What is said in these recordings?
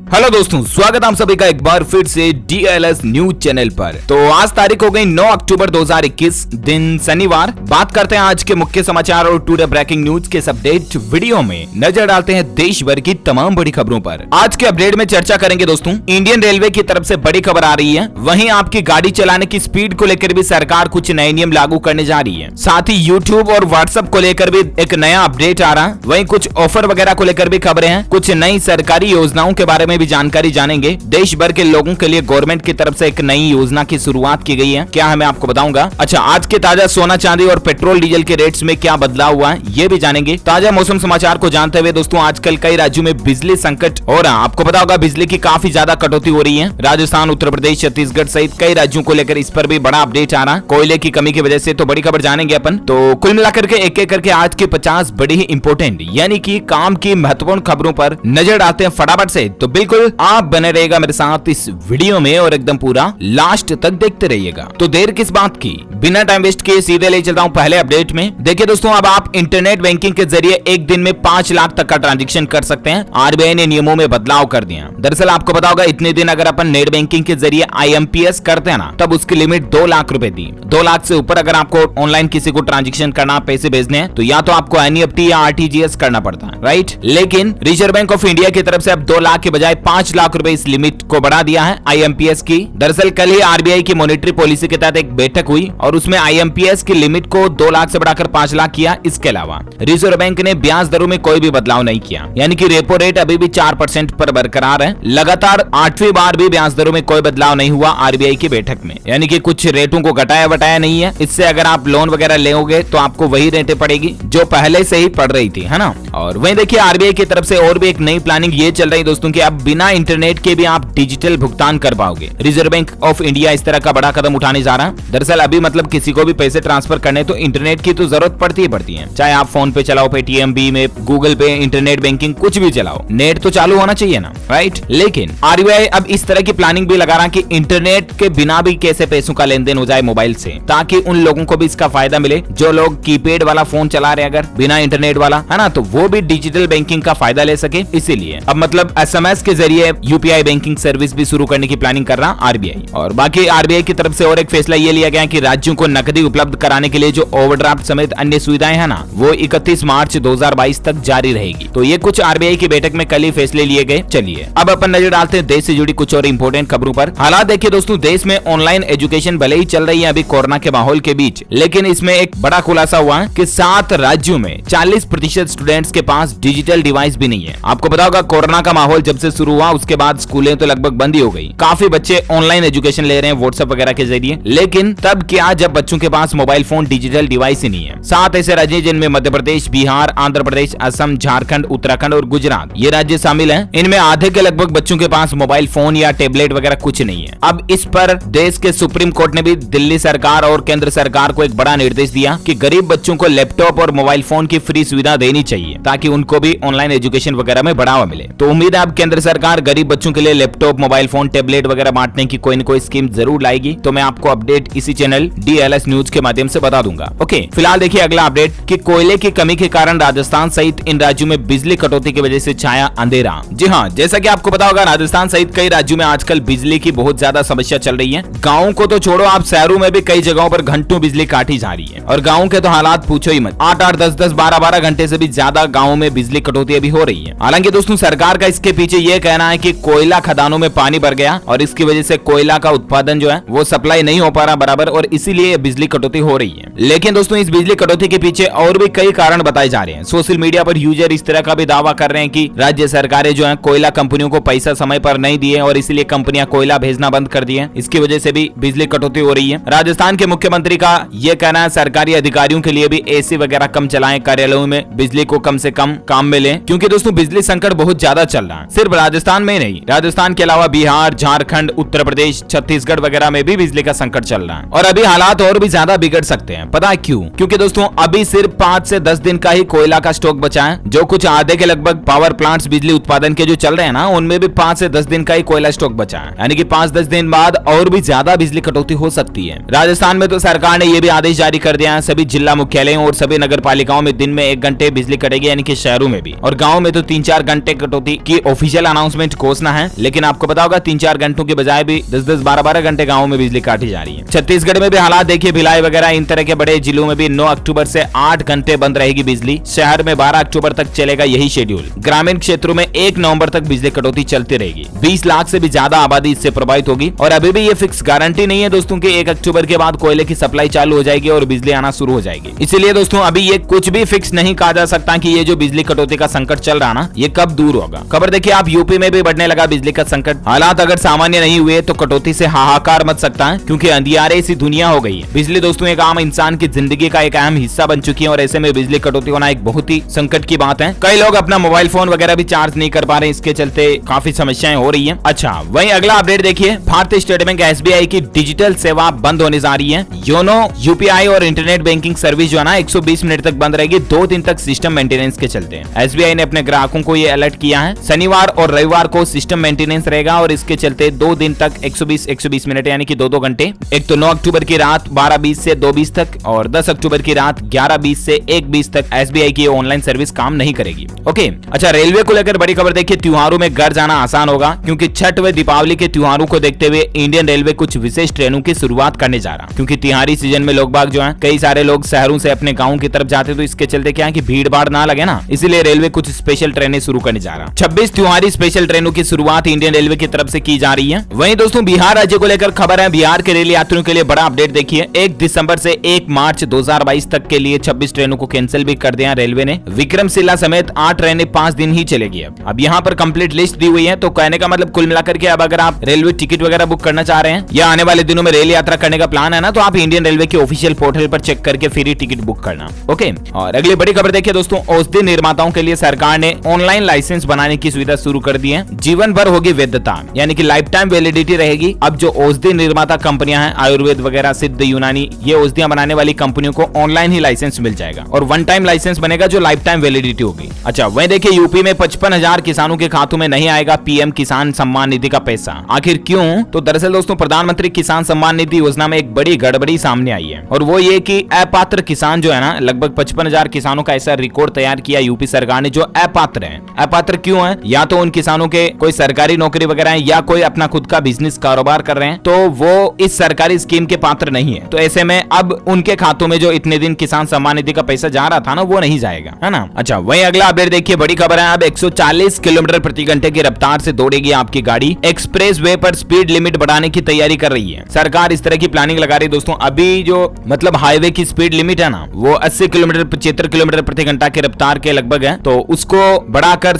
Hello दोस्तों, स्वागत है आप सभी का एक बार फिर से DLS न्यूज चैनल पर। तो आज तारीख हो गई 9 अक्टूबर 2021, दिन शनिवार। बात करते हैं आज के मुख्य समाचार और टुडे ब्रेकिंग न्यूज के अपडेट वीडियो में नजर डालते हैं देश भर की तमाम बड़ी खबरों पर। आज के अपडेट में चर्चा करेंगे दोस्तों, इंडियन रेलवे की तरफ से बड़ी खबर आ रही है। वहीं आपकी गाड़ी चलाने की स्पीड को लेकर भी सरकार कुछ नए नियम लागू करने जा रही है। साथ ही यूट्यूब और व्हाट्सएप को लेकर भी एक नया अपडेट आ रहा है। वहीं कुछ ऑफर वगैरह को लेकर भी खबरें हैं। कुछ नई सरकारी योजनाओं के बारे में भी जानकारी जानेंगे। देश भर के लोगों के लिए गवर्नमेंट की तरफ से एक नई योजना की शुरुआत की गई है, क्या है मैं आपको बताऊंगा। अच्छा, आज के ताजा सोना चांदी और पेट्रोल डीजल के रेट्स में क्या बदलाव हुआ है ये भी जानेंगे। ताजा मौसम समाचार को जानते हुए दोस्तों, आजकल कई राज्यों में बिजली संकट हो रहा है। आपको पता होगा बिजली की काफी ज्यादा कटौती हो रही है। राजस्थान, उत्तर प्रदेश, छत्तीसगढ़ सहित कई राज्यों को लेकर इस पर भी बड़ा अपडेट आ रहा है। कोयले की कमी की वजह से तो बड़ी खबर जानेंगे अपन। तो कुल मिलाकर के एक एक करके आज के 50 बड़ी ही इंपोर्टेंट यानी कि काम की महत्वपूर्ण खबरों पर नजर डालते हैं फटाफट से। तो बिल्कुल आप बने रहेगा मेरे साथ इस वीडियो में और एकदम पूरा लास्ट तक देखते रहिएगा। तो देर किस बात की, बिना टाइम वेस्ट किए सीधे ले चलता हूं पहले अपडेट में। देखिए दोस्तों, अब आप इंटरनेट बैंकिंग के जरिए एक दिन में 5 लाख तक का ट्रांजैक्शन कर सकते हैं। RBI ने नियमों में बदलाव कर दिया। दरअसल आपको पता होगा इतने दिन अगर अपन नेट बैंकिंग के जरिए IMPS करते हैं ना, तब उसकी लिमिट 2 लाख रुपए थी। 2 लाख से ऊपर अगर आपको ऑनलाइन किसी को ट्रांजेक्शन करना, पैसे भेजने हैं, तो या तो आपको NEFT या RTGS करना पड़ता है, राइट। लेकिन रिजर्व बैंक ऑफ इंडिया की तरफ से अब 2 लाख के बजाय 5 लाख रुपए इस लिमिट को बढ़ा दिया है IMPS की। दरअसल कल ही RBI की मॉनेटरी पॉलिसी के तहत एक बैठक हुई और उसमें IMPS की लिमिट को 2 लाख से बढ़ाकर 5 लाख किया। इसके अलावा रिजर्व बैंक ने ब्याज दरों में कोई भी बदलाव नहीं किया, यानी कि रेपो रेट अभी भी 4% पर बरकरार है। लगातार 8वीं बार भी ब्याज दरों में कोई बदलाव नहीं हुआ RBI की बैठक में, यानी कि कुछ रेटों को घटाया बटाया नहीं है। इससे अगर आप लोन वगैरह लेोगे तो आपको वही रेटें पड़ेगी जो पहले से ही पड़ रही थी, है ना। और वहीं देखिए RBI की तरफ से और भी एक नई प्लानिंग ये चल रही दोस्तों कि अब बिना इंटरनेट के भी आप डिजिटल भुगतान कर पाओगे। रिजर्व बैंक ऑफ इंडिया इस तरह का बड़ा कदम उठाने जा रहा है। दरअसल अभी मतलब किसी को भी पैसे ट्रांसफर करने तो इंटरनेट की तो जरूरत पड़ती है, चाहे आप फोन पे चलाओ, पेटीएम, भीम, गूगल पे, इंटरनेट बैंकिंग कुछ भी चलाओ, नेट तो चालू होना चाहिए ना, राइट। लेकिन RBI अब इस तरह की प्लानिंग भी लगा रहा कि इंटरनेट के बिना भी कैसे पैसों का लेन देन हो जाए मोबाइल से, ताकि उन लोगों को भी इसका फायदा मिले जो लोग कीपैड वाला फोन चला रहे अगर बिना इंटरनेट वाला, है ना, तो वो भी डिजिटल बैंकिंग का फायदा ले सके। इसीलिए अब मतलब SMS के जरिए UPI बैंकिंग सर्विस भी शुरू करने की प्लानिंग कर रहा RBI। और बाकी RBI की तरफ से और एक फैसला ये लिया गया कि राज्यों को नकदी उपलब्ध कराने के लिए जो ओवरड्राफ्ट समेत अन्य सुविधाएं हैं ना, वो 31 मार्च 2022 तक जारी रहेगी। तो ये कुछ RBI की बैठक में कल ही फैसले लिए गए। चलिए अब अपन नजर डालते हैं देश से जुड़ी कुछ और इंपोर्टेंट खबरों पर। हालात देखिए दोस्तों, देश में ऑनलाइन एजुकेशन भले ही चल रही है अभी कोरोना के माहौल के बीच, लेकिन इसमें एक बड़ा खुलासा हुआ है कि 7 राज्यों में 40% स्टूडेंट्स के पास डिजिटल डिवाइस भी नहीं है। आपको पता होगा कोरोना का माहौल जब से शुरू हुआ उसके बाद स्कूलें तो लगभग बंद ही हो गई। काफी बच्चे ऑनलाइन एजुकेशन ले रहे हैं व्हाट्सएप वगैरह के जरिए, लेकिन तब क्या जब बच्चों के पास मोबाइल फोन, डिजिटल डिवाइस ही नहीं है। 7 ऐसे राज्य जिनमें मध्य प्रदेश, बिहार, आंध्र प्रदेश, असम, झारखंड, उत्तराखंड और गुजरात ये राज्य शामिल हैं। इनमें आधे के लगभग बच्चों के पास मोबाइल फोन या टेबलेट वगैरह कुछ नहीं है। अब इस पर देश के सुप्रीम कोर्ट ने भी दिल्ली सरकार और केंद्र सरकार को एक बड़ा निर्देश दिया कि गरीब बच्चों को लैपटॉप और मोबाइल फोन की फ्री सुविधा देनी चाहिए, ताकि उनको भी ऑनलाइन एजुकेशन वगैरह में बढ़ावा मिले। तो उम्मीद है अब केंद्र सरकार गरीब बच्चों के लिए लैपटॉप, मोबाइल फोन, टेबलेट वगैरह बांटने की कोई न कोई स्कीम जरूर लाएगी। तो मैं आपको अपडेट इसी चैनल DLS न्यूज के माध्यम से बता दूंगा। ओके, फिलहाल देखिए अगला अपडेट कि कोयले की कमी के कारण राजस्थान सहित इन राज्यों में बिजली कटौती की वजह से छाया अंधेरा। जी हाँ, जैसा कि आपको पता होगा राजस्थान सहित कई राज्यों में आजकल बिजली की बहुत ज्यादा समस्या चल रही है। गाँव को तो छोड़ो, आप शहरों में भी कई जगहों पर घंटों बिजली काटी जा रही है। और गाँव के तो हालात पूछो ही मत, 8-8, 10-10, 12-12 घंटे से भी ज्यादा गाँव में बिजली कटौती अभी हो रही है। हालांकि दोस्तों सरकार का इसके पीछे ये कहना है कि कोयला खदानों में पानी भर गया और इसकी वजह से कोयला का उत्पादन जो है वो सप्लाई नहीं हो पा रहा बराबर, और इसीलिए बिजली कटौती हो रही है। लेकिन दोस्तों इस बिजली कटौती के पीछे और भी कई कारण बताए जा रहे हैं। सोशल मीडिया पर यूजर इस तरह का भी दावा कर रहे हैं कि राज्य सरकारें जो है कोयला कंपनियों को पैसा समय पर नहीं दिए और इसलिए कंपनियां कोयला भेजना बंद कर दिए, इसकी वजह से भी बिजली कटौती हो रही है। राजस्थान के मुख्यमंत्री का यह कहना है सरकारी अधिकारियों के लिए भी AC वगैरह कम चलाएं, कार्यालयों में बिजली को कम से कम काम में लें, क्योंकि दोस्तों बिजली संकट बहुत ज्यादा चल रहा है। सिर्फ राजस्थान में ही नहीं, राजस्थान के अलावा बिहार, झारखंड, उत्तर प्रदेश, छत्तीसगढ़ वगैरह में भी बिजली का संकट चल रहा है। और अभी हालात हालात और भी ज्यादा बिगड़ सकते हैं। पता है क्यों? क्योंकि दोस्तों अभी सिर्फ 5 से 10 दिन का ही कोयला का स्टॉक बचा है। जो कुछ आधे के लगभग पावर प्लांट्स बिजली उत्पादन के जो चल रहे हैं ना, उनमें भी 5 से 10 दिन का ही कोयला स्टॉक बचा है। यानी कि 5-10 दिन बाद और भी ज्यादा बिजली कटौती हो सकती है। राजस्थान में तो सरकार ने यह भी आदेश जारी कर दिया है, सभी जिला मुख्यालयों और सभी नगर पालिकाओं में दिन में 1 घंटे बिजली कटेगी, यानी कि शहरों में भी। और गाँव में तो 3-4 घंटे कटौती की ऑफिशियल अनाउंसमेंट घोषणा है, लेकिन आपको पता होगा 3-4 घंटों के बजाय भी 10-10, 12-12 घंटे गाँव में बिजली काटी जा रही है। छत्तीसगढ़ में भी हालात देखिए, भिलाई वगैरह इन तरह के बड़े जिलों में भी 9 अक्टूबर से 8 घंटे बंद रहेगी बिजली। शहर में 12 अक्टूबर तक चलेगा यही शेड्यूल। ग्रामीण क्षेत्रों में 1 नवंबर तक बिजली कटौती चलती रहेगी। 20 लाख से भी ज्यादा आबादी इससे प्रभावित होगी। और अभी भी ये फिक्स गारंटी नहीं है दोस्तों कि 1 अक्टूबर के बाद कोयले की सप्लाई चालू हो जाएगी और बिजली आना शुरू हो जाएगी। इसलिए दोस्तों अभी ये कुछ भी फिक्स नहीं कहा जा सकता कि ये जो बिजली कटौती का संकट चल रहा ना, ये कब दूर होगा। खबर देखिए आप, यूपी में भी बढ़ने लगा बिजली का संकट। हालात अगर सामान्य नहीं हुए तो कटौती से हाहाकार मच सकता है, क्योंकि अंधियारे सी दुनिया हो गई है। बिजली दोस्तों एक आम इंसान की जिंदगी का एक अहम हिस्सा बन चुकी है और ऐसे में बिजली कटौती होना एक बहुत ही संकट की बात है। कई लोग अपना मोबाइल फोन वगैरह भी चार्ज नहीं कर पा रहे, इसके चलते काफी समस्याएं हो रही हैं। अच्छा, वहीं अगला अपडेट देखिए, भारतीय स्टेट बैंक SBI की डिजिटल सेवा बंद होने जा रही है। योनो, UPI और इंटरनेट बैंकिंग सर्विस जो है ना 120 मिनट तक बंद रहेगी, 2 दिन तक सिस्टम मेंटेनेंस के चलते। SBI ने अपने ग्राहकों को ये अलर्ट किया है। शनिवार और रविवार को सिस्टम मेंटेनेंस रहेगा और इसके चलते 2 दिन तक 120 मिनट यानी कि 2-2 घंटे। एक तो 9 अक्टूबर की रात 12:20 से 2:20 तक और 10 अक्टूबर की रात 11:20 से 1:20 तक SBI की ऑनलाइन सर्विस काम नहीं करेगी। ओके, अच्छा, रेलवे को लेकर बड़ी खबर देखिए, त्योहारों में घर जाना आसान होगा, क्योंकि छठ व दीपावली के त्योहारों को देखते हुए इंडियन रेलवे कुछ विशेष ट्रेनों की शुरुआत करने जा रहा। क्योंकि त्योहारी सीजन में लोग बाग जो है, कई सारे लोग शहरों से अपने गाँव की तरफ जाते, तो इसके चलते क्या है कि भीड़ भाड़ ना लगे ना, इसीलिए रेलवे कुछ स्पेशल ट्रेनें शुरू करने जा रहा। 26 त्योहारी स्पेशल ट्रेनों की शुरुआत इंडियन रेलवे की तरफ से की जा रही है। वहीं दोस्तों बिहार राज्य को लेकर खबर है, बिहार के रेल यात्रियों के लिए बड़ा अपडेट देखिए, 1 दिसंबर से 1 मार्च 2022 तक के लिए 26 ट्रेनों को कैंसिल भी कर दिया रेलवे ने। विक्रमशिला समेत 8 ट्रेनें 5 दिन ही चलेगी। अब यहाँ पर कंप्लीट लिस्ट दी हुई है, तो कहने का मतलब कुल मिलाकर के अब अगर आप रेलवे टिकट वगैरह बुक करना चाह रहे हैं या आने वाले दिनों में रेल यात्रा करने का प्लान है ना, तो आप इंडियन रेलवे के ऑफिशियल पोर्टल पर चेक करके फ्री टिकट बुक करना। ओके, और अगली बड़ी खबर देखिए दोस्तों, औषधि निर्माताओं के लिए सरकार ने ऑनलाइन लाइसेंस बनाने की सुविधा शुरू कर दी है। जीवन भर होगी वैधता, यानी कि लाइफ टाइम वैलिडिटी रहेगी। अब जो औषधि निर्माता कंपनियां हैं, आयुर्वेद वगैरह, सिद्ध, यूनानी, ये औषधियां बनाने वाली कंपनियों को ऑनलाइन ही लाइसेंस मिल जाएगा और 1 टाइम लाइसेंस बनेगा जो लाइफ टाइम वैलिडिटी होगी। अच्छा, वहीं देखिए यूपी में 55,000 किसानों के खातों में नहीं आएगा PM किसान सम्मान निधि का पैसा। आखिर क्यों? तो दरअसल दोस्तों प्रधानमंत्री किसान सम्मान निधि योजना में एक बड़ी गड़बड़ी सामने आई है, और वो ये कि अपात्र किसान जो है ना, लगभग 55,000 किसानों का ऐसा रिकॉर्ड तैयार किया यूपी सरकार ने जो अपात्र हैं। अपात्र क्यों है? या तो उन किसानों के कोई सरकारी नौकरी वगैरह है या कोई अपना खुद का बिजनेस कारोबार कर रहे हैं, तो वो इस सरकारी स्कीम के पात्र नहीं है। तो ऐसे में अब उनके खातों में जो इतने दिन किसान सम्मान निधि का पैसा जा रहा था ना, वो नहीं जाएगा, है ना। अच्छा, वहीं अगला अपडेट देखिए, बड़ी खबर है, अब 140 किलोमीटर प्रति घंटे की रफ्तार से दौड़ेगी आपकी गाड़ी। एक्सप्रेस वे पर स्पीड लिमिट बढ़ाने की तैयारी कर रही है सरकार। इस तरह की प्लानिंग लगा रही है दोस्तों। अभी जो मतलब हाईवे की स्पीड लिमिट है ना, वो 80 किलोमीटर 75 किलोमीटर प्रति घंटा की रफ्तार के लगभग है, तो उसको बढ़ाकर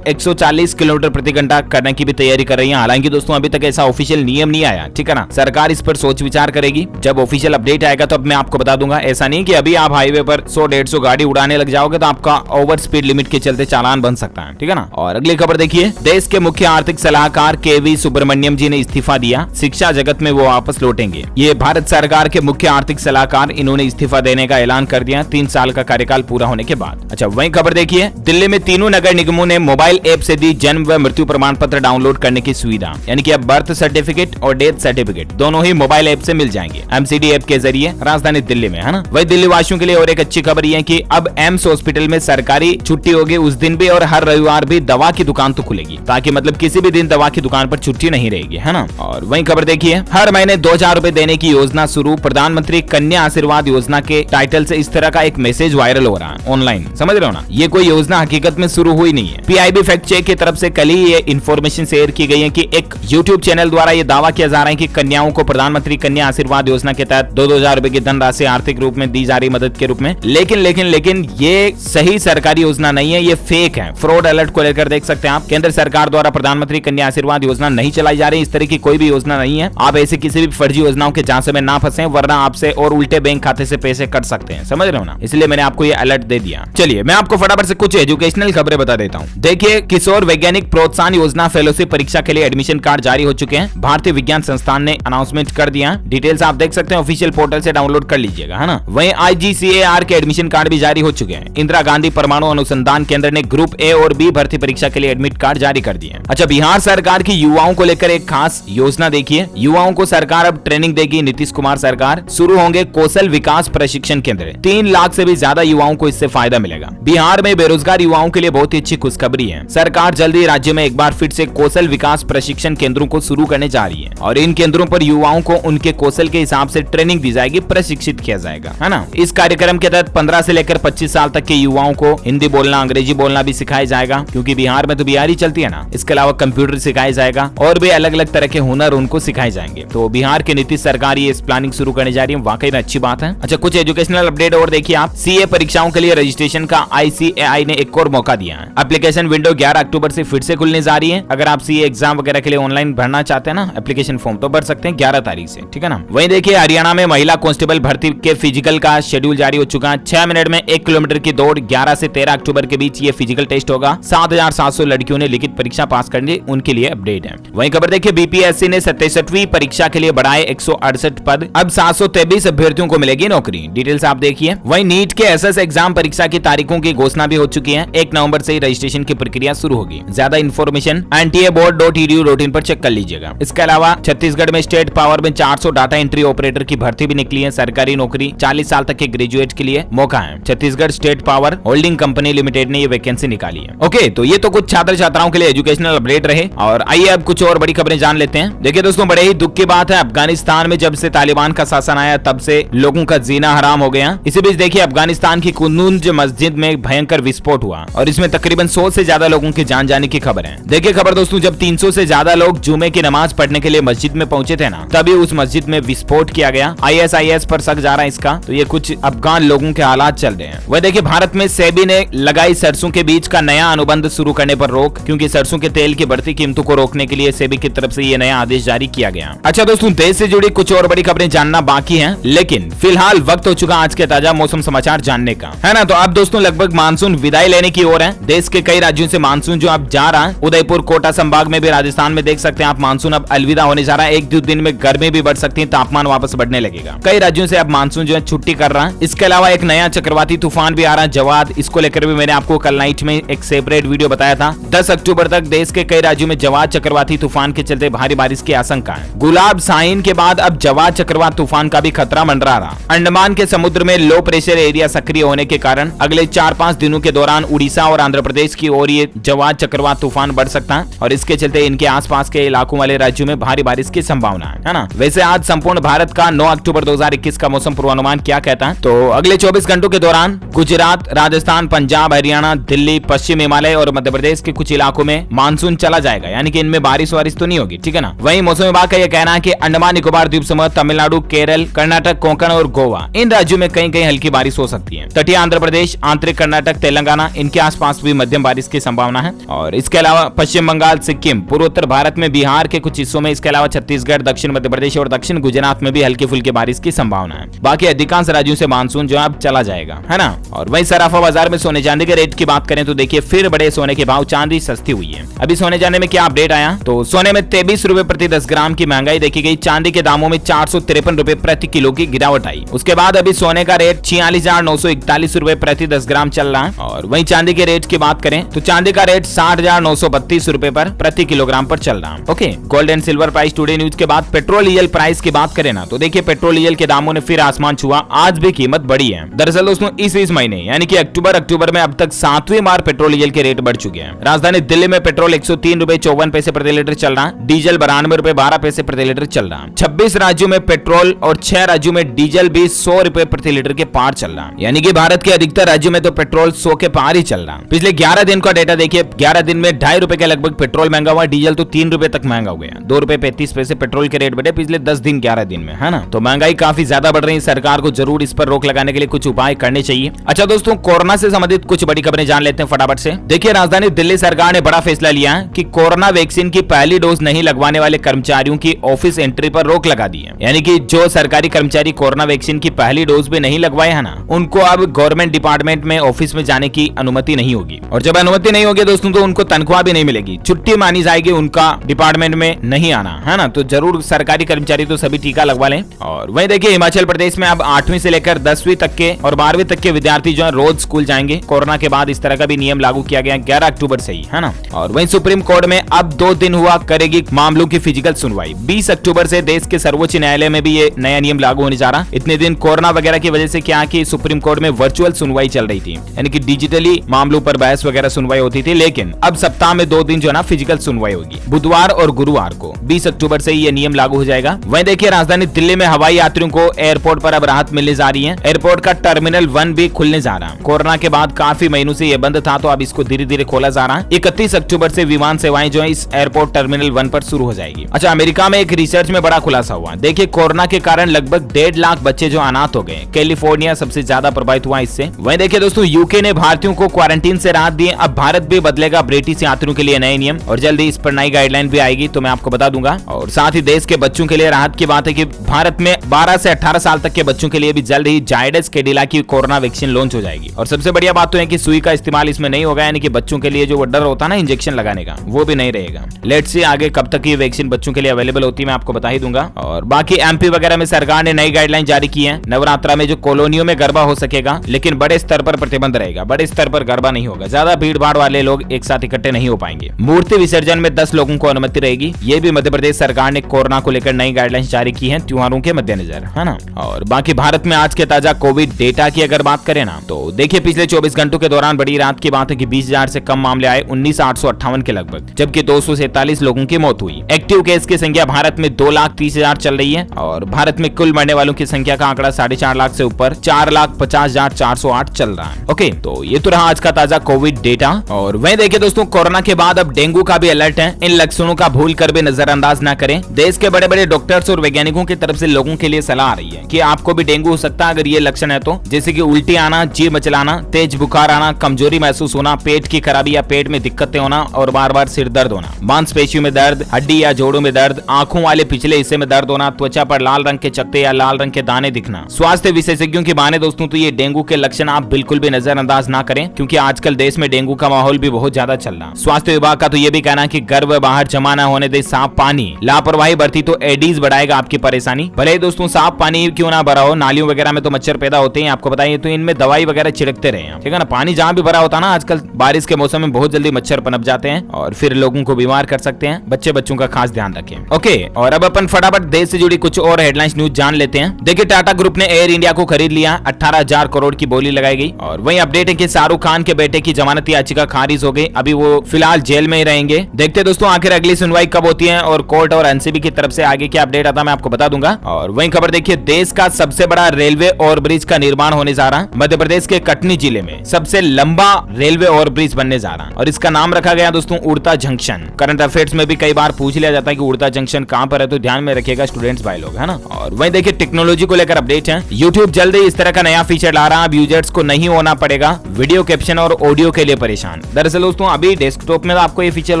140 किलोमीटर प्रति घंटा करने की भी तैयारी कर रही है। हालांकि दोस्तों अभी तक ऐसा ऑफिशियल नियम नहीं आया, ठीक है ना। सरकार इस पर सोच विचार करेगी, जब ऑफिशियल अपडेट आएगा तो अब मैं आपको बता दूंगा। ऐसा नहीं कि अभी आप हाईवे पर 100-150 गाड़ी उड़ाने लग जाओगे तो आपका ओवर स्पीड लिमिट के चलते चालान बन सकता है, ठीक है ना। और अगली खबर देखिए, देश के मुख्य आर्थिक सलाहकार KV सुब्रमण्यम जी ने इस्तीफा दिया। शिक्षा जगत में वो वापस लौटेंगे। ये भारत सरकार के मुख्य आर्थिक सलाहकार, इन्होंने इस्तीफा देने का ऐलान कर दिया 3 साल का कार्यकाल पूरा होने के बाद। अच्छा, वहीं खबर देखिए, दिल्ली में तीनों नगर निगमों ने मोबाइल ऐप से दी जन्म व मृत्यु प्रमाण पत्र डाउनलोड करने की सुविधा, यानी कि अब बर्थ सर्टिफिकेट और डेथ सर्टिफिकेट दोनों ही मोबाइल ऐप से मिल जाएंगे MCD ऐप के जरिए, राजधानी दिल्ली में, है ना। वही दिल्ली वासियों के लिए और एक अच्छी खबर ये है कि अब एम्स हॉस्पिटल में सरकारी छुट्टी होगी उस दिन भी, और हर रविवार भी दवा की दुकान तो खुलेगी, ताकि मतलब किसी भी दिन दवा की दुकान पर छुट्टी नहीं रहेगी, है ना। और वहीं खबर देखिए, हर महीने 2000 रुपए देने की योजना शुरू। प्रधानमंत्री कन्या आशीर्वाद योजना के टाइटल से इस तरह का एक मैसेज वायरल हो रहा है ऑनलाइन, समझ रहे हो ना। ये कोई योजना हकीकत में शुरू हुई नहीं है। PIB फैक्ट चेक की तरफ से कल ही ये इन्फॉर्मेशन शेयर की गई है कि एक YouTube चैनल द्वारा ये दावा किया जा रहा है कि कन्याओं को प्रधानमंत्री कन्या आशीर्वाद योजना के तहत 2-2000 रुपए की धनराशि आर्थिक रूप में दी जा रही मदद के रूप में। लेकिन ये सही सरकारी योजना नहीं है, ये फेक है। फ्रॉड अलर्ट को लेकर देख सकते हैं आप, केंद्र सरकार द्वारा प्रधानमंत्री कन्या आशीर्वाद योजना नहीं चलाई जा रही, इस तरह की कोई भी योजना नहीं है। आप ऐसे किसी भी फर्जी योजनाओं के झांसे में ना फंसे, वरना आपसे और उल्टे बैंक खाते से पैसे कट सकते हैं, समझ रहे हो ना। इसलिए मैंने आपको ये अलर्ट दे दिया। चलिए मैं आपको फटाफट से कुछ एजुकेशनल खबरें बता देता हूँ। देखिए, किशोर वैज्ञानिक प्रोत्साहन योजना फेलोशिप परीक्षा के लिए एडमिशन कार्ड जारी हो चुके हैं। भारतीय विज्ञान संस्थान ने अनाउंसमेंट कर दिया। डिटेल्स आप देख सकते हैं ऑफिशियल पोर्टल से डाउनलोड कर लीजिएगा, है ना। वहीं IGCAR के एडमिशन कार्ड भी जारी हो चुके हैं। इंदिरा गांधी परमाणु अनुसंधान केंद्र ने ग्रुप ए और बी भर्ती परीक्षा के लिए एडमिट कार्ड जारी कर दिए। अच्छा, बिहार सरकार की युवाओं को लेकर एक खास योजना देखिए। युवाओं को सरकार अब ट्रेनिंग देगी। नीतीश कुमार सरकार शुरू होंगे कौशल विकास प्रशिक्षण केंद्र। 3 लाख से भी ज्यादा युवाओं को इससे फायदा मिलेगा। बिहार में बेरोजगार युवाओं के लिए बहुत ही अच्छी खुशखबरी है। सरकार जल्दी राज्य में एक बार फिर से कौशल विकास प्रशिक्षण केंद्रों को शुरू करने जा रही है और इन केंद्रों पर युवाओं को उनके कौशल के हिसाब से ट्रेनिंग दी जाएगी, प्रशिक्षित किया जाएगा, है ना। इस कार्यक्रम के तहत 15 से लेकर 25 साल तक के युवाओं को हिंदी बोलना, अंग्रेजी बोलना भी सिखाया जाएगा, क्योंकि बिहार में तो बिहारी चलती है ना। इसके अलावा कंप्यूटर सिखाया जाएगा और भी अलग अलग तरह के हुनर उनको सिखाए जाएंगे। तो बिहार के नीतीश सरकार ये प्लानिंग शुरू करने जा रही है, वाकई में अच्छी बात है। अच्छा, कुछ एजुकेशनल अपडेट और देखिए आप। सीए परीक्षाओं के लिए रजिस्ट्रेशन का ICAI ने एक और मौका दिया है। एप्लीकेशन विंडो 11 अक्टूबर से फिर से खुलने जा रही है। अगर आप सीए एग्जाम वगैरह के लिए ऑनलाइन भरना चाहते हैं ना एप्लीकेशन फॉर्म, तो भर सकते हैं 11 तारीख से, ठीक है ना। वहीं देखिए हरियाणा में महिला कांस्टेबल भर्ती के फिजिकल का शेड्यूल जारी हो चुका है। 6 मिनट में 1 किलोमीटर की दौड़ 11 से 13 अक्टूबर के बीच ये फिजिकल टेस्ट होगा। 7,700 लड़कियों ने लिखित परीक्षा पास करनी, उनके लिए अपडेट है। वहीं खबर देखिए BPSC ने 67वीं परीक्षा के लिए बढ़ाए 168 पद, अब 723 अभ्यर्थियों को मिलेगी नौकरी। डिटेल्स आप देखिए। वहीं नीट के SS एग्जाम परीक्षा की तारीखों की घोषणा भी हो चुकी है। 1 नवंबर से ही रजिस्ट्रेशन की प्रक्रिया शुरू होगी। ज्यादा इन्फॉर्मेशन NTAboard.edu.in पर चेक कर लीजिएगा। इसके अलावा छत्तीसगढ़ में स्टेट पावर में 400 डाटा एंट्री ऑपरेटर की भर्ती भी निकली है। सरकारी नौकरी 40 साल तक के ग्रेजुएट के लिए मौका है। Chhattisgarh state power holding company limited ने ये वैकेंसी निकाली है। ओके, तो ये तो कुछ छात्र छात्राओं के लिए एजुकेशनल अपडेट रहे और आइए अब कुछ और बड़ी खबरें जान लेते हैं। देखिए दोस्तों, बड़े ही दुख की बात है, अफगानिस्तान में जब से तालिबान का शासन आया तब से लोगों का जीना हराम हो गया। इसी बीच देखिए अफगानिस्तान की कुंदुज मस्जिद में भयंकर विस्फोट हुआ और इसमें तकरीबन 100 से ज्यादा लोगों की जान जाने की खबर है। देखिए खबर दोस्तों, जब 300 से ज्यादा लोग जुमे की नमाज पढ़ने के लिए मस्जिद में पहुंचे थे ना, तभी उस मस्जिद में विस्फोट किया गया। ISIS पर शक जा रहा है इसका, तो ये कुछ अफगान लोगों के हालात चल रहे हैं। वह देखिए भारत में सेबी ने लगाई सरसों के बीज का नया अनुबंध शुरू करने पर रोक, क्योंकि सरसों के तेल की बढ़ती कीमतों को रोकने के लिए सेबी की तरफ से ये नया आदेश जारी किया गया। अच्छा दोस्तों, देश से जुड़ी कुछ और बड़ी खबरें जानना बाकी है, लेकिन फिलहाल वक्त हो चुका आज के ताजा मौसम समाचार जानने का, है ना। तो अब दोस्तों लगभग मानसून विदाई लेने की ओर है। देश के कई राज्यों से मानसून जो अब जा रहा है। उदयपुर कोटा संभाग में भी राजस्थान में देख सकते हैं आप, मानसून अब अलविदा होने जा रहा है। 1-2 दिन में गर्मी भी बढ़ सकती है, तापमान वापस बढ़ने लगेगा। कई राज्यों से अब मानसून जो है छुट्टी कर रहा है। इसके अलावा एक नया चक्रवाती तूफान भी आ रहा है, जवाद। इसको लेकर भी मैंने आपको कल नाइट में एक सेपरेट वीडियो बताया था। 10 अक्टूबर तक देश के कई राज्यों में जवाद चक्रवाती तूफान के चलते भारी बारिश की आशंका है। गुलाब साइन के बाद अब जवाद चक्रवात तूफान का भी खतरा मंडरा रहा। अंडमान के समुद्र में लो प्रेशर एरिया सक्रिय होने के कारण अगले 4-5 दिनों के दौरान उड़ीसा और आंध्र प्रदेश की ओर ये जवाद चक्रवात तूफान बढ़ सकता है और इसके चलते इनके आसपास के इलाकों वाले राज्यों में भारी बारिश की संभावना है ना। वैसे आज संपूर्ण भारत का 9 अक्टूबर 2021 का मौसम पूर्वानुमान क्या कहता है, तो अगले 24 घंटों के दौरान गुजरात, राजस्थान, पंजाब, हरियाणा, दिल्ली, पश्चिम हिमालय और मध्य प्रदेश के कुछ इलाकों में मानसून चला जाएगा, यानी कि इनमें बारिश वारिश तो नहीं होगी, ठीक है ना। वहीं मौसम विभाग का यह कहना है कि अंडमान निकोबार द्वीप समूह, तमिलनाडु, केरल, कर्नाटक, कोंकण और गोवा, इन राज्यों में कहीं कहीं हल्की बारिश हो सकती है। तटीय आंध्र प्रदेश, आंतरिक कर्नाटक, तेलंगाना, इनके आसपास भी मध्यम बारिश की संभावना है। और इसके अलावा पश्चिम बंगाल, सिक्किम, पूर्वोत्तर भारत में बिहार के कुछ हिस्सों में, इसके अलावा छत्तीसगढ़, दक्षिण मध्य प्रदेश और दक्षिण गुजरात में भी हल्की फुल्की बारिश की संभावना है। बाकी अधिकांश राज्यों से मानसून जो अब चला जाएगा, है ना। और वहीं सराफा बाजार में सोने चांदी के रेट की बात करें तो देखिए फिर बड़े सोने के भाव, चांदी सस्ती हुई है। अभी सोने जाने में क्या अपडेट आया, तो सोने में 23 रुपए प्रति 10 ग्राम की महंगाई देखी गई। चांदी के दामों में 453 रुपए प्रति किलो की गिरावट आई। उसके बाद अभी सोने का रेट 46,941 रुपए प्रति 10 ग्राम चल रहा है। और वहीं चांदी के रेट की बात करें तो चांदी का रेट 60,932 रुपए पर प्रति किलोग्राम पर चल रहा है। Okay, gold and silver price today news के बाद पेट्रोल डीजल प्राइस की बात करें ना, तो देखिए पेट्रोल डीजल के दामों ने फिर आसमान छुआ। आज भी कीमत बढ़ी है। दरअसल दोस्तों इस महीने यानी कि अक्टूबर में अब तक 7वीं बार पेट्रोल डीजल के रेट बढ़ चुके हैं। राजधानी दिल्ली में पेट्रोल 103 रुपए 54 पैसे प्रति लीटर चल रहा है। डीजल 92 रुपए 12 पैसे प्रति लीटर चल रहा है। 26 राज्यों में पेट्रोल और 6 राज्यों में डीजल भी 100 रुपए प्रति लीटर के पार चल रहा है। यानी कि भारत के अधिकतर राज्यों में तो पेट्रोल 100 के पार ही चल रहा है। पिछले 11 दिन का डेटा देखिए, 11 दिन में 2.5 रुपए के लगभग पेट्रोल महंगा हुआ। डीजल तो 3 रुपए तक महंगा हो गया। 2 रुपए 35 पैसे पेट्रोल के रेट बढ़े पिछले 10 दिन 11 दिन में, है ना। तो महंगाई काफी ज्यादा बढ़ रही है। सरकार को जरूर इस पर रोक लगाने के लिए कुछ उपाय करने चाहिए। अच्छा दोस्तों, कोरोना से संबंधित कुछ बड़ी खबरें जान लेते हैं फटाफट से। देखिए राजधानी दिल्ली सरकार ने बड़ा फैसला लिया है कि कोरोना वैक्सीन की पहली डोज नहीं लगवाने वाले कर्मचारियों की ऑफिस एंट्री पर रोक लगा दी है। यानी कि जो सरकारी कर्मचारी कोरोना वैक्सीन की पहली डोज भी नहीं लगवाए है ना, उनको अब गवर्नमेंट डिपार्टमेंट में ऑफिस में जाने की अनुमति नहीं होगी। और जब अनुमति नहीं होगी दोस्तों तो उनको तनख्वाह भी नहीं मिलेगी, छुट्टी मानी जाएगी उनका डिपार्टमेंट में नहीं आना, है ना। तो जरूर सरकारी कर्मचारी तो सभी टीका लगवा लें। और वहीं देखिए हिमाचल प्रदेश में अब 8वीं से लेकर 10वीं तक के और 12वीं तक के विद्यार्थी जो है रोज स्कूल जाएंगे। कोरोना के बाद इस तरह का भी नियम लागू किया गया 11 अक्टूबर से ही, है ना। और वहीं सुप्रीम कोर्ट में अब 2 दिन हुआ करेगी मामलों की फिजिकल सुनवाई। 20 अक्टूबर से देश के सर्वोच्च न्यायालय में भी ये नया नियम लागू होने जा रहा। इतने दिन कोरोना वगैरह की वजह से क्या कि सुप्रीम कोर्ट में वर्चुअल सुनवाई चल रही थी, यानी कि डिजिटली मामलों पर बहस वगैरह सुनवाई होती थी, लेकिन अब सप्ताह में 2 दिन जो है ना फिजिकल सुनवाई होगी, बुधवार और गुरुवार को। 20 अक्टूबर से ये नियम लागू हो जाएगा। वहीं देखिए राजधानी दिल्ली में हवाई यात्रियों को एयरपोर्ट पर अब राहत मिलने जा रही है। एयरपोर्ट का टर्मिनल 1 भी खुलने जा रहा है। कोरोना के बाद काफी महीनों से ये बंद था, तो अब इसको धीरे धीरे खोला जा रहा है। 31 अक्टूबर से विमान सेवाएं जो है इस एयरपोर्ट टर्मिनल 1 पर शुरू हो जाएगी। अच्छा, अमेरिका में एक रिसर्च में बड़ा खुलासा हुआ। देखिए कोरोना के कारण लगभग 1.5 लाख बच्चे जो अनाथ हो गए। कैलिफोर्निया सबसे ज्यादा प्रभावित हुआ इससे। वहीं देखिए दोस्तों यूके ने भारतीयों को क्वारंटीन से राहत दी। अब भारत भी बदलेगा ब्रिटिश यात्रियों के लिए नए नियम और जल्दी इस पर नई गाइडलाइन भी आएगी, तो मैं आपको बता दूंगा। और साथ ही देश के बच्चों के लिए राहत की बात है कि भारत में 12 से 18 साल तक के बच्चों के लिए भी जल्द ही जायडस कैडिला की कोरोना वैक्सीन लॉन्च हो जाएगी। और सबसे बढ़िया बात तो है कि सुई का इस्तेमाल इसमें नहीं होगा, यानी कि बच्चों के लिए जो वो डर होता है ना इंजेक्शन लगाने का, वो भी नहीं रहेगा। लेट्स सी आगे कब तक ये वैक्सीन बच्चों के लिए अवेलेबल होती है, मैं आपको बता ही दूंगा। और बाकी एमपी वगैरह में सरकार ने नई गाइडलाइन जारी की है। नवरात्रा में जो कॉलोनियों में गरबा हो सकेगा, लेकिन बड़े स्तर पर प्रतिबंध रहेगा। बड़े स्तर पर गरबा नहीं होगा, ज्यादा भीड़ भाड़ वाले लोग एक साथ इकट्ठे नहीं हो पाएंगे। मूर्ति विसर्जन में 10 लोगों को अनुमति रहेगी। ये भी मध्य प्रदेश सरकार ने कोरोना को लेकर नई गाइडलाइंस जारी की है त्योहारों के मद्देनजर, है ना। और बाकी भारत में आज के ताजा कोविड डेटा की अगर बात करें ना, तो देखिए पिछले 24 घंटों के दौरान बड़ी रात की बात है कि 20,000 से कम मामले आए, 19,858 के लगभग, जबकि 247 लोगों की मौत हुई। एक्टिव केस की संख्या भारत में 2,30,000 चल रही है और भारत में कुल मरने वालों की संख्या का आंकड़ा 4.5 लाख से ऊपर 4,50,408 चल रहा है। ओके, तो ये तो रहा आज का ताजा कोविड डेटा। और वहीं देखिए दोस्तों कोरोना के बाद अब डेंगू का भी अलर्ट है। इन लक्षणों का भूल कर भी नजरअंदाज न करें। देश के बड़े बड़े डॉक्टर्स और वैज्ञानिकों की तरफ से लोगों के लिए सलाह आ रही है कि आपको भी डेंगू हो सकता है अगर ये लक्षण है तो, जैसे कि उल्टी आना, जी मचलाना, तेज बुखार आना, कमजोरी महसूस होना, पेट की खराबी या पेट में दिक्कतें होना और बार बार सिर दर्द होना, मांसपेशियों में दर्द, हड्डी या जोड़ों में दर्द, आंखों वाले पिछले हिस्से में दर्द होना, त्वचा पर लाल रंग के चकत्ते या लाल रंग के दाने दिखना। स्वास्थ्य विशेषज्ञों की माने दोस्तों तो ये डेंगू के लक्षण आप बिल्कुल भी नजरअंदाज ना करें, क्योंकि आजकल देश में डेंगू का माहौल भी बहुत ज्यादा चल रहा है। स्वास्थ्य विभाग का तो ये भी कहना है कि घर व बाहर जमा न होने दे साफ पानी। लापरवाही बरती तो एडीज बढ़ाएगा आपकी परेशानी। भले ही दोस्तों साफ पानी क्यों ना भरा हो, नालियों वगैरह में तो मच्छर पैदा होते हैं आपको बताइए, तो इनमें दवाई वगैरह छिड़कते रहे, ठीक है ना। पानी जहाँ भी भरा होता है ना, आजकल बारिश के मौसम में बहुत जल्दी मच्छर पनप जाते हैं और फिर लोगों को बीमार कर सकते हैं। बच्चों का खास ध्यान रखें। ओके, और अब अपन फटाफट देश से जुड़ी कुछ और हेडलाइंस न्यूज जान लेते हैं। देखिए टाटा ग्रुप ने एयर इंडिया को खरीद लिया, 18,000 करोड़ की बोली लगाई गई। और वहीं अपडेट है कि शाहरुख खान के बेटे की जमानत याचिका खारिज हो गई, अभी वो फिलहाल जेल में ही रहेंगे। देखते दोस्तों आखिर अगली सुनवाई कब होती है और कोर्ट और एनसीबी की तरफ से आगे क्या अपडेट आता है मैं आपको बता दूंगा। और वहीं खबर देखिए देश का सबसे बड़ा रेलवे ओवरब्रिज का निर्माण होने जा रहा है। मध्य प्रदेश के कटनी जिले में सबसे लंबा रेलवे ओवरब्रिज बनने जा रहा है और इसका नाम रखा गया दोस्तों उड़ता जंक्शन। करंट अफेयर्स में भी कई बार पूछ लिया जाता है कि उड़ता जंक्शन कहां पर है, तो ध्यान में रखिएगा स्टूडेंट्स भाई लोग, है ना। और वहीं देखिए टेक्नोलॉजी को लेकर अपडेट है। यूट्यूब जल्द ही इस तरह का नया फीचर ला रहा है। अब यूजर्स को नहीं होना पड़ेगा वीडियो कैप्शन और ऑडियो के लिए परेशान। दरअसल दोस्तों अभी डेस्कटॉप में तो आपको ये फीचर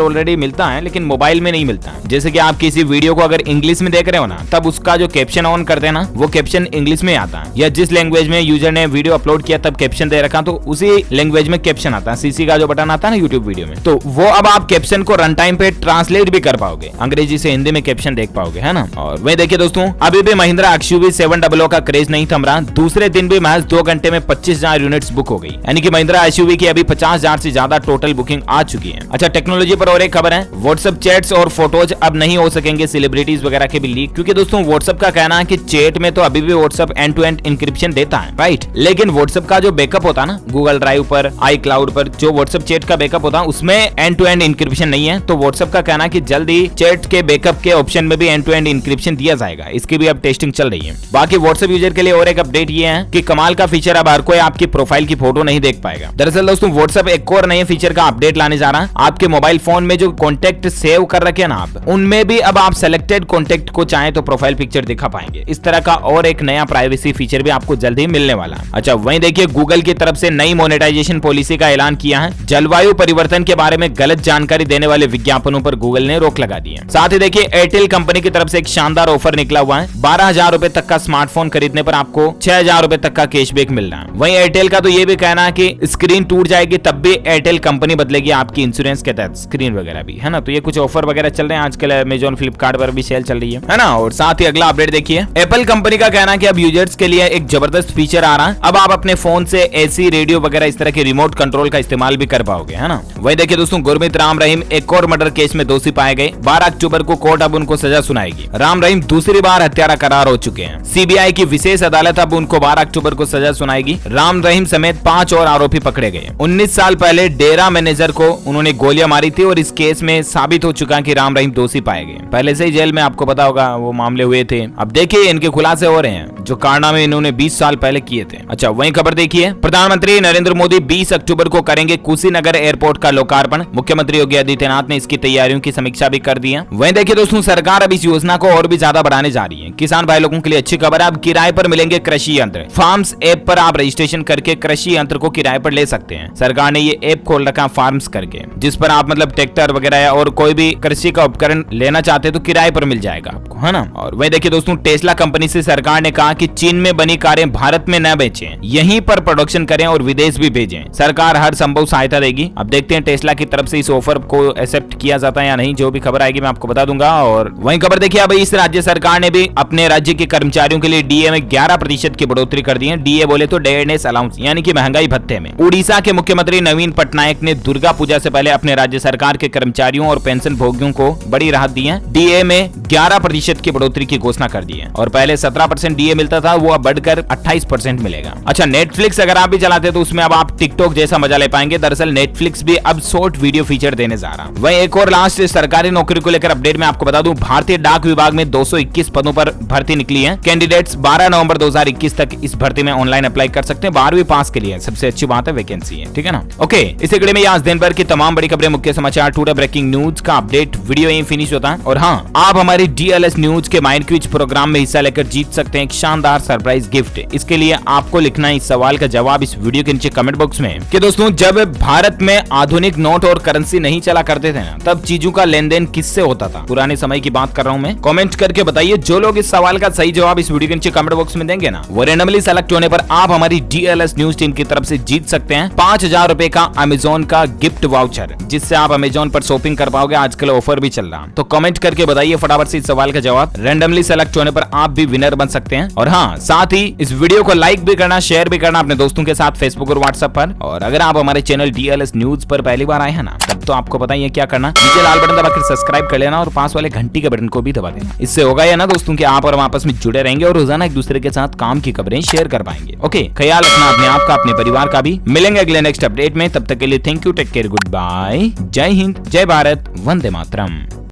ऑलरेडी मिलता है, लेकिन मोबाइल में नहीं मिलता। जैसे कि आप किसी वीडियो को अगर इंग्लिश में देख रहे हो ना, तब उसका जो कैप्शन ऑन करते हैं ना, वो कैप्शन इंग्लिश में आता है, या जिस लैंग्वेज में यूजर ने वीडियो अपलोड किया तब कैप्शन दे रखा तो उसी लैंग्वेज में कैप्शन आता है। सीसी का जो बटन आता है ना यूट्यूब वीडियो में, तो वो अब आप कैप्शन को रन टाइम पे ट्रांसलेट भी कर पाओगे, अंग्रेजी से हिंदी में कैप्शन देख पाओगे, है ना। और वही देखिए दोस्तों अभी भी महिंद्रा एक्सयूवी 700 का क्रेज नहीं थम रहा। दूसरे दिन भी महज 2 घंटे में 25,000 यूनिट्स बुक हो गई, यानी कि महिंद्रा एक्सयूवी की अभी 50,000 से ज्यादा टोटल बुकिंग आ चुकी है। अच्छा टेक्नोलॉजी पर और एक खबर है, व्हाट्सएप चैट्स और फोटोज अब नहीं हो सकेंगे सेलिब्रिटीज वगैरह के भी लीक, क्योंकि दोस्तों व्हाट्सएप का कहना है कि चैट में तो अभी भी WhatsApp end to end encryption देता है, राइट, लेकिन व्हाट्सएप का जो बैकअप होता है ना गूगल ड्राइव पर, आई क्लाउड पर, जो व्हाट्सएप चैट का बैकअप होता है उसमें एंड टू एंड इंक्रिप्शन नहीं है। तो व्हाट्सएप का कहना है कि जल्दी चैट के बैकअप के ऑप्शन में भी एंड टू एंड इंक्रिप्शन दिया जाएगा, इसकी भी अब टेस्टिंग चल रही है। बाकी व्हाट्सएप यूजर के लिए और एक अपडेट ये है कि कमाल का फीचर अब हर कोई आपकी प्रोफाइल की फोटो नहीं देख पाएगा। दरअसल दोस्तों व्हाट्सएप एक और नए फीचर का अपडेट लाने जा रहा है। आपके मोबाइल फोन में जो कॉन्टेक्ट सेव कर रखे हैं ना आप, उनमें भी अब आप सेलेक्टेड कॉन्टेक्ट को चाहे तो प्रोफाइल पिक्चर दिखा पाएंगे। इस तरह का और एक नया प्राइवेसी फीचर भी आपको जल्द ही मिलने वाला है। अच्छा वहीं देखिए गूगल की तरफ से नई मोनेटाइजेशन पॉलिसी का ऐलान किया है। जलवायु परिवर्तन के बारे में गलत जानकारी देने वाले विज्ञापनों पर गूगल ने रोक लगा दी है। साथ ही देखिए एयरटेल कंपनी की तरफ से एक शानदार ऑफर निकला हुआ है। 12,000 रुपए तक का स्मार्टफोन खरीदने पर आपको 6,000 रुपए तक का कैशबैक मिल रहा है। वहीं एयरटेल का तो ये भी कहना है कि स्क्रीन टूट जाएगी तब भी एयरटेल कंपनी बदलेगी आपकी इंश्योरेंस के तहत स्क्रीन वगैरह भी, है ना। तो ये कुछ ऑफर वगैरह चल रहे हैं आजकल, अमेजॉन फ्लिपकार्ट पर भी सेल चल रही है ना। और साथ ही ही अगला अपडेट देखिए, एप्पल कंपनी का कहना है कि अब यूजर्स के लिए एक जबरदस्त फीचर आ रहा है। अब आप अपने फोन से एसी, रेडियो वगैरह इस तरह के रिमोट कंट्रोल का इस्तेमाल भी कर पाओगे, है ना। वही देखिए दोस्तों, गुरमीत राम रहीम एक और मर्डर केस में दोषी पाए गए। 12 अक्टूबर को कोर्ट अब उनको सजा सुनाएगी। राम रहीम दूसरी बार हत्यारा करार हो चुके हैं। सीबीआई की विशेष अदालत अब उनको 12 अक्टूबर को सजा सुनाएगी। राम रहीम समेत 5 और आरोपी पकड़े गए। 19 साल पहले डेरा मैनेजर को उन्होंने गोलियां मारी थी और इस केस में साबित हो चुका कि राम रहीम दोषी पाए गए। पहले से ही जेल में, आपको पता होगा, वो मामले हुए थे। अब देखिए इनके खुलासे हो रहे हैं जो कारनामे इन्होंने 20 साल पहले किए थे। अच्छा, वही खबर देखिए, प्रधानमंत्री नरेंद्र मोदी 20 अक्टूबर को करेंगे कुशीनगर एयरपोर्ट का लोकार्पण। मुख्यमंत्री योगी आदित्यनाथ ने इसकी तैयारियों की समीक्षा भी कर दी है। वहीं देखिए दोस्तों, सरकार अब इस योजना को और भी ज्यादा बढ़ाने जा रही है। किसान भाई लोगों के लिए अच्छी खबर है, अब किराए पर मिलेंगे कृषि यंत्र। फार्म्स ऐप पर आप रजिस्ट्रेशन करके कृषि यंत्र को किराए पर ले सकते हैं। सरकार ने ये ऐप खोल रखा फार्म्स करके, जिस पर आप मतलब ट्रैक्टर वगैरह और कोई भी कृषि का उपकरण लेना चाहते हैं तो किराए पर मिल जाएगा आपको, है ना। और वही देखिए दोस्तों, टेस्ला कंपनी से सरकार ने कहा कि चीन में बनी कारें भारत में न बेचें, यहीं पर प्रोडक्शन करें और विदेश भी भेजें। सरकार हर संभव सहायता देगी। अब देखते हैं टेस्ला की तरफ से इस ऑफर को एक्सेप्ट किया जाता है या नहीं। जो भी खबर आएगी मैं आपको बता दूंगा। और वही खबर देखिए, अब इस राज्य सरकार ने भी अपने राज्य के कर्मचारियों के लिए डीए में 11% की बढ़ोतरी कर दी है। डीए बोले तो डेयरनेस अलाउंस, यानी कि महंगाई भत्ते में। उड़ीसा के मुख्यमंत्री नवीन पटनायक ने दुर्गा पूजा से पहले अपने राज्य सरकार के कर्मचारियों और पेंशन भोगियों को बड़ी राहत दी है। डीए में 11% की बढ़ोतरी की घोषणा कर दी है और पहले 17% डीए मिलता था, वो अब बढ़कर 28% मिलेगा। अच्छा, नेटफ्लिक्स अगर आप भी चलाते तो उसमें अब आप टिकटॉक जैसा मजा ले पाएंगे। दरअसल नेटफ्लिक्स भी अब शॉर्ट वीडियो फीचर देने जा रहा है। वही एक और लास्ट सरकारी नौकरी को लेकर अपडेट में आपको बता दूं, भारतीय डाक विभाग में 221 पदों पर भर्ती निकली है। कैंडिडेट्स 12 नवंबर 2021 तक इस भर्ती में ऑनलाइन अप्लाई कर सकते हैं। 12वीं पास के लिए सबसे अच्छी बात है, वैकेंसी है, ठीक है ना। ओके, इसी कड़ी में आज दिन भर की तमाम बड़ी खबरें, मुख्य समाचार, टुडे ब्रेकिंग न्यूज का अपडेट वीडियो यहीं फिनिश होता है। और हाँ, आप हमारी डीएलएस न्यूज के माइंड क्विज प्रोग्राम में हिस्सा लेकर जीत सकते हैं एक शानदार सरप्राइज गिफ्ट। इसके लिए आपको लिखना है इस सवाल का जवाब इस वीडियो के नीचे कमेंट बॉक्स में कि दोस्तों, जब भारत में आधुनिक नोट और करेंसी नहीं चला करते थे ना, तब चीजों का लेन देन किससे होता था? पुराने समय की बात कर रहा हूं मैं। कमेंट करके बताइए। जो लोग इस सवाल का सही जवाब इस वीडियो के नीचे कमेंट बॉक्स में देंगे ना, वो रेंडमली सेलेक्ट होने पर आप हमारी डीएलएस न्यूज टीम की तरफ से जीत सकते हैं 5000 रुपए का अमेजोन का गिफ्ट वाउचर, जिससे आप अमेजोन पर शॉपिंग कर पाओगे। आजकल ऑफर भी चल रहा, तो कमेंट करके बताइए फटाफट से इस सवाल का जवाब। रेंडमली सेलेक्ट होने पर आप भी विनर बन सकते हैं। और हाँ, साथ ही इस वीडियो को लाइक भी करना, शेयर भी करना अपने दोस्तों के साथ फेसबुक और व्हाट्सएप पर। और अगर आप हमारे चैनल डीएलएस न्यूज पर पहली बार आए हैं ना, तब तो आपको पता ही है क्या करना। नीचे लाल बटन दबाकर सब्सक्राइब कर लेना और पास वाले घंटी के बटन को भी दबा देना। इससे होगा ये ना दोस्तों कि आप और हम आपस में जुड़े रहेंगे और रोजाना एक दूसरे के साथ काम की खबरें शेयर कर पाएंगे। ओके, ख्याल रखना अपने आप का, अपने परिवार का भी। मिलेंगे अगले नेक्स्ट अपडेट में, तब तक के लिए thank you, take care, good bye, जय हिंद, जय भारत, वंदे मातरम।